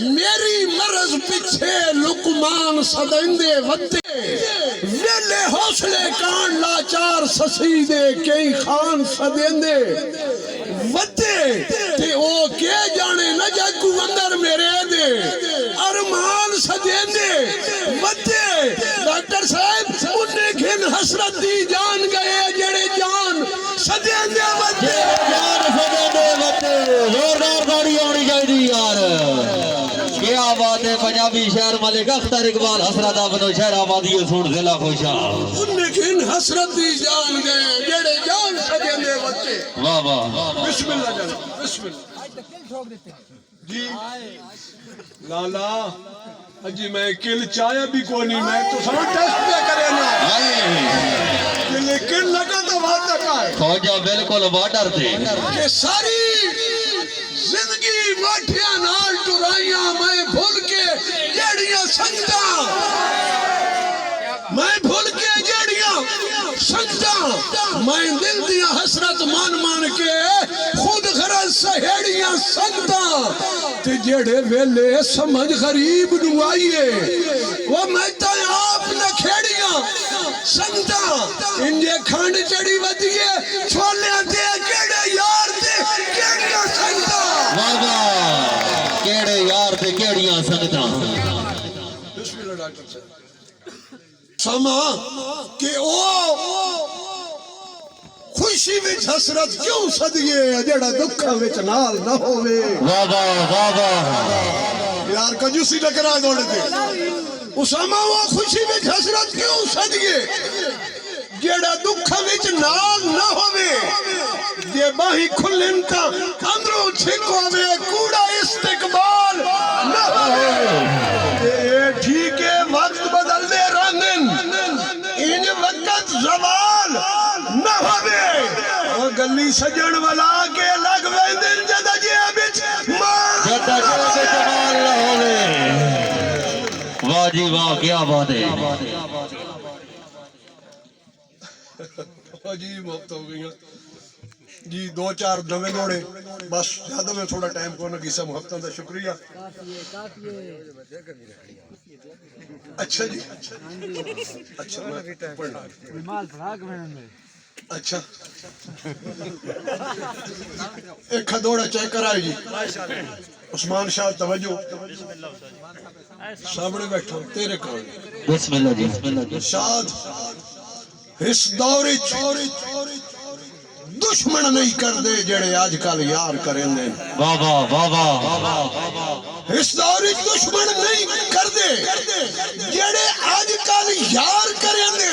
मेरी मरज पिछे लुकमान सदेंदे वते वेले हौसले कान लाचार ससी दे कई खान सदेंदे वते ते ओ के जाने न जाकू अंदर मेरे दे अरमान सदेंदे वते डॉक्टर साहब उन्हें घिन हसरत दी जान गए जेड़े जान सदेंदे वते यार सदेंदे वते जोरदार गाड़ी आनी चाहिए यार। क्या बात है पंजाबी शहर मलिक अख्तर इकबाल हसरत बनो शहर आबादी सुन जिला खुशा उन्हें घिन हसरत दी जान गए जेड़े जान सदेंदे वते। वाह वाह बिस्मिल्लाह जनाब बिस्मिल्लाह जी लाला अजी मैं किल चाया भी को नहीं मैं तो सब टेस्ट पे करे ना ये लेकिन लगा तो बात तक है फौजा बिल्कुल बॉर्डर थे कि सारी जिंदगी माठिया नाल टुराइया मैं भूल के जेड़ियां संगता मैं भूल के जेड़ियां संगता मैं दिल दिया हसरत मान मान के खुद गरज सहेड़ियां संगता ते जेड़े वेले समझ गरीब नु आईए वो मैं तो आप न खेड़ियां संगता इंजे खंड चढ़ी वधिए छोले ते केड़े यार ते केड़ियां संगता वाह वाह केड़े यार ते केड़ियां संगता। बिस्मिल्लाह डॉक्टर साहब समा के ओ खुशी विच हसरत क्यों सदिए जेड़ा दुखा विच नाल ना होवे। वाह वाह वाह यार कंजूसी न करा दौड़े थे उसामा वो खुशी विच हसरत क्यों सदिए जेड़ा दुखा विच नाल ना होवे जे बाही खुलन ता अंदरों छिकोवे कूड़ा इस्तिकबाल ना होवे। ये ठीक है वक्त बदलदे रहंदन इन वक्त जवाल ना होवे ओ गली सजण वाला के लग वेंदन जदा जे विच मार जदा जे विच मार ना होवे। वाह जी वाह क्या बात है जी मुफ्त हो गई जी दो चार नवे दौड़े बस ज्यादा में थोड़ा टाइम को ना किसा मुफ्त का शुक्रिया। अच्छा जी अच्छा अच्छा एक दौड़ा चेक कराए जी उस्मान शाह तवज्जो सामने बैठो तेरे कान बिस्मिल्लाह जी बिस्मिल्लाह जी शाद इस दौरे दुश्मन नहीं करते जेड़े आजकल यार करेंदे। वाह वाह वाह वाह इस दौरे दुश्मन नहीं करते जेड़े आजकल यार करेंदे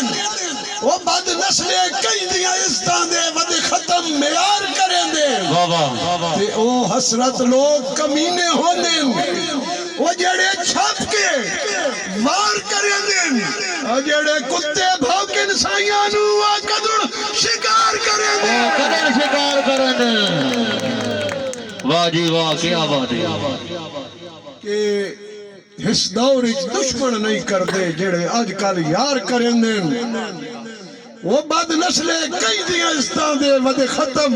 वो बद नस्ले कई दियां इज्जतां दे वद खत्म मेयार करेंदे। वाह वाह ते ओ हसरत लोग कमीने होंदे वो जेड़े छप के वार करेंदे और जेड़े कुत्ते भौंकन साइयां नु आ कदड़ शिकार करेंदे कदड़ शिकार करेंदे। वाह जी वाह क्या बात है कि इस दौर विच दुश्मन नहीं करते जेड़े आजकल यार करेंदे वो बद नस्ले कई दियां इज्जतां दे वदे खत्म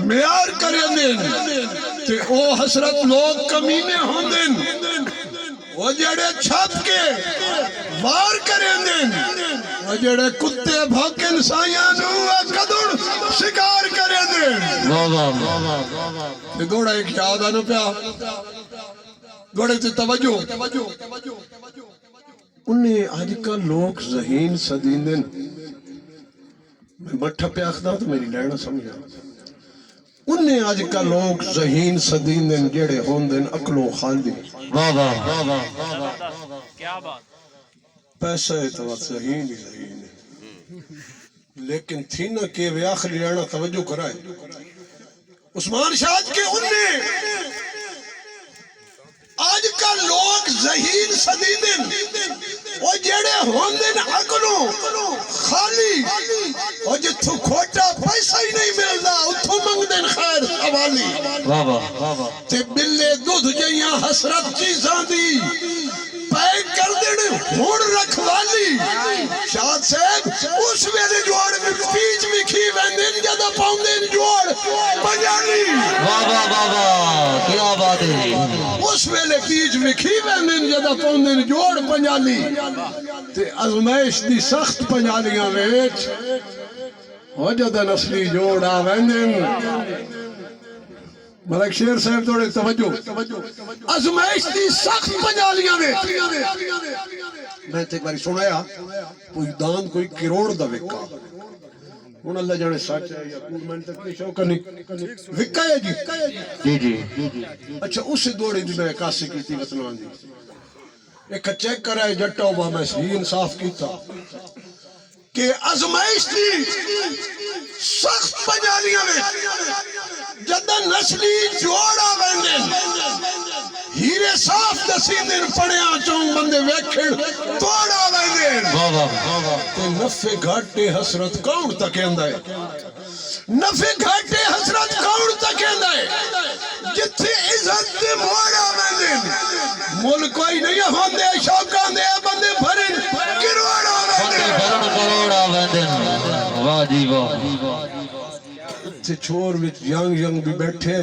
मेयार करेंदे ते ओ हसरत लोग कमीने होंदे वो जेड़े छप के वार करेंदे वो जेड़े कुत्ते भौंकन साइयां नु कदड़ शिकार करेंदे। वाह वाह ते घोड़ा एक याद आना पिया घोड़े ते तवज्जो उन्हें आजकल लोग ज़हीन सदींदे मैं मठा पे आखदा तो मेरी लैना समझा उन्हें आजकल लोग ज़हीन सदींदे जेड़े होंदे अकलो खाली। वाह वाह क्या बात पैसा है तो ज़हीन ही ज़हीन है लेकिन थी ना के वे आखिरी लैना तवज्जो कराए उस्मान शाह के उन्हें आजकल लोग ज़हीन सदींदे वो जेड़े होंदे अकलो खाली और जिथों खोटा पैसा ही नहीं मिलता उथों मंगदे खैर हवाली। वाह वाह ते बिल्ले दूध जइयां हसरत चीज़ां दी पैक कर देने हुण रखवाली। शाद साहब उस वेले जोड़ में बीच विखी वेंदे जदा पाउंदे जोड़ पंजाली वाह वाह वाह वाह क्या बात है जी उस वेले कीज विखी वेंदे जदा पौंदे जोड़ पंजाली ते अजमाइश दी सख्त पंजालियां विच हो जदा नस्ली जोड़ आ वेंदे मलिक शेर साहब थोड़े तवज्जो अजमाइश दी सख्त पंजालियां मैं एक बार सुनाया कोई दान कोई करोड़ दा विका हुन अल्लाह जाने सच है या कूड़ मैं तक नहीं शौक नहीं विका है जी जी अच्छा उस दौड़े दी मैं कासी कीती वतनां दी एक चेक कराए जट्टो बा मैं सही इंसाफ कीता कि अजमाइश दी सख्त पंजालियां में जदा नस्ली जोड़ा वेंदे हीरे साफ दसींदे पड़िया चों बंदे वेखण तोड़ा वेंदे वाह वाह ते नफे घाटे हसरत कौन तकेंदा है नफे घाटे हसरत कौन तकेंदा है जिथे इज्जत ते मोड़ा वेंदे मुल कोई नहीं होंदे शौकां दे बंदे भरन करोड़ा वेंदे भरण करोड़ा वेंदे वाह जी वाह ते छोर विच यंग भी बैठे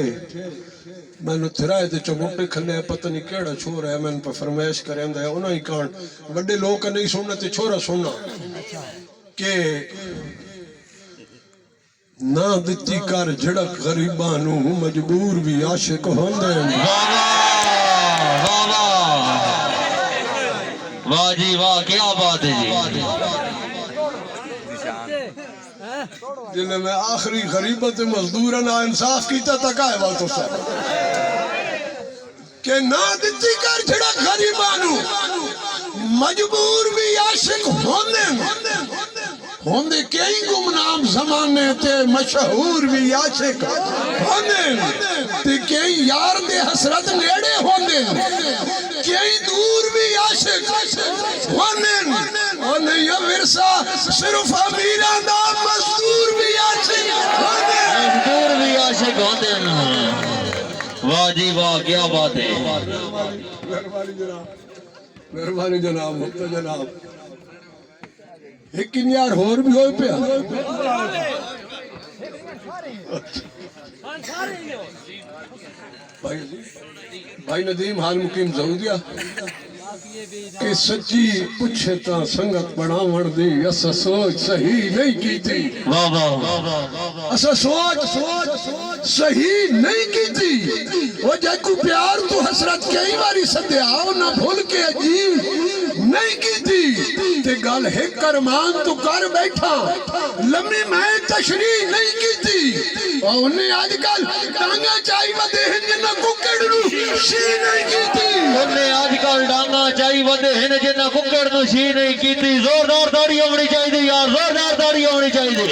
मैनू थिराए ते चमोटे खले पता नहीं केड़ा छोर है मैंने पर फरमाइश करेंदा है उन्हां ही कान बड़े लोग नहीं सुनना ते छोरा सुनना के ना दित्ती कर झड़क गरीबां नू मजबूर भी आशिक होंदे वाह वाह वाह जी वाह क्या बात है जी जिन्हें मैं आखिरी गरीबत मजदूर ना इंसाफ कीता तक है वाल तो के ना दित्ती कर झड़ा गरीबां नू मजबूर भी आशिक होंदे कई गुमनाम जमाने ते मशहूर भी आशिक होंदे ते कई यार दे हसरत नेड़े होंदे कई दूर भी आशिक होंदे और नहीं विरसा सिर्फ अमीरां दा मजदूर भी आशिक होंदे मजदूर भी आशिक होंदे वाह जी वाह क्या बात है मेहरबानी जनाब मुफ्त जनाब एक यार होर भी होए पिया भाई नदीम हाल मुकीम जरूरिया कि सच्ची पुछे ता संगत बनावण दी असा सोच सही नहीं कीती वाह वाह असा सोच सही नहीं कीती वो जैकू प्यार तो हसरत कई बारी सद्या ना भूल के अजीब नहीं कीती ते गल हिक अरमान तू कर बैठा लम्मी मैं तशरीह नहीं कीती और उन्हें आजकल डांगा चाई वदे हैं जिन्ना कुकड़ नू शी नहीं कीती उन्हें आजकल डांगा चाई वदे हैं जिन्ना कुकड़ नू शी नहीं कीती जोरदार ताड़ी होनी चाहिए यार जोरदार ताड़ी होनी चाहिए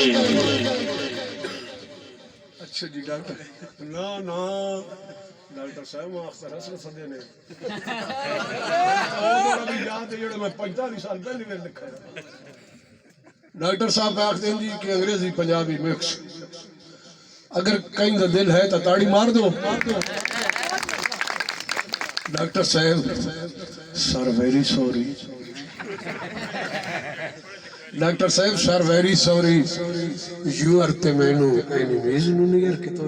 अच्छा जी डॉक्टर ना डॉक्टर साहब अख्तर हसन सदे ने अभी याद है जेड़ा मैं 45 साल पहले में लिखा डॉक्टर साहब आखते हैं जी कि अंग्रेजी पंजाबी मिक्स अगर कहीं का दिल है तो ताड़ी मार दो डॉक्टर साहब सर वेरी सॉरी डॉक्टर साहब sir very sorry you are ते मैनू एनीवेज नु नियर के तो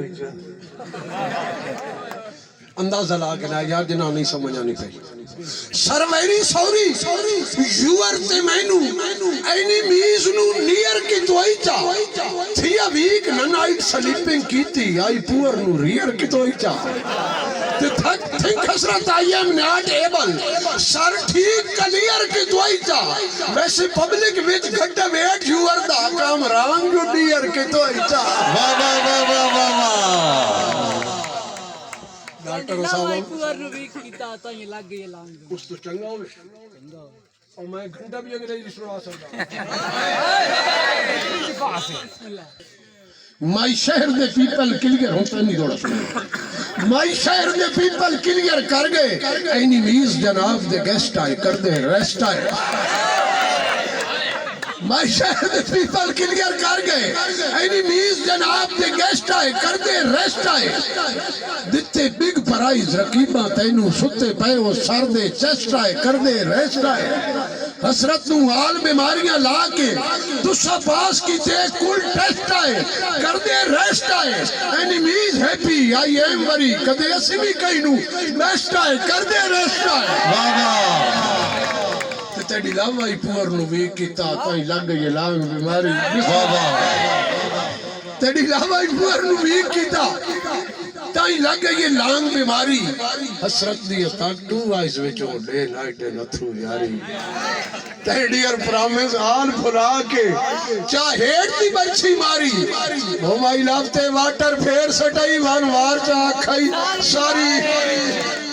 अंदाजा ला के ना यार जिना नहीं समझ आनी पई sir very sorry you are ते मैनू एनीवेज नु नियर के तो चा थिया वीक नाइट स्लीपिंग कीती आई पुअर नु रियर के तो चा ते थक think Hasrat I am not able sir ठीक क्लियर के दुआईचा वैसे पब्लिक विच घट वेट यू आर द काम रॉन्ग यू डियर के दुआईचा वाह वाह वाह वाह वाह वाह डॉक्टर साहब पुअर नु वीक कीता ता ये लग गई लांग कुछ तो चंगा होवे और मैं घंटा भी अंग्रेजी सुना सकदा माई शहर दे पीपल क्लियर होता नहीं थोड़ा माई शहर दे पीपल क्लियर कर गए एनीमीज जनाब दे गेस्ट आए कर दे रेस्ट आए मैं शहर दे पीपल क्लियर कर गए एनिमीज जनाब दे गेस्ट आए कर दे रेस्ट आए दिते बिग प्राइज रकीबा तैनू सुते पे वो सर दे चेस्ट आए कर दे रेस्ट आए हसरत नू हाल बीमारियां ला के तुसा पास की ते कुल टेस्ट आए कर दे रेस्ट आए enemies happy I am worry कदे असी भी कहीं नू बेस्ट आए कर दे रेस्ट आए वाह वाह तेरी लावाई पुअर नु वी कीता ताई लग गई लांग बीमारी वाह वाह तेरी लावाई पुअर नु वी कीता ताई लग गई लांग बीमारी हसरत दी तू ice which day night Nathu यारी तेरी और प्रॉमिस हाल फुला के चा हेड दी बरछी मारी मोबाइल हफ्ते वाटर फेर सटाई वन वार चा खाई सारी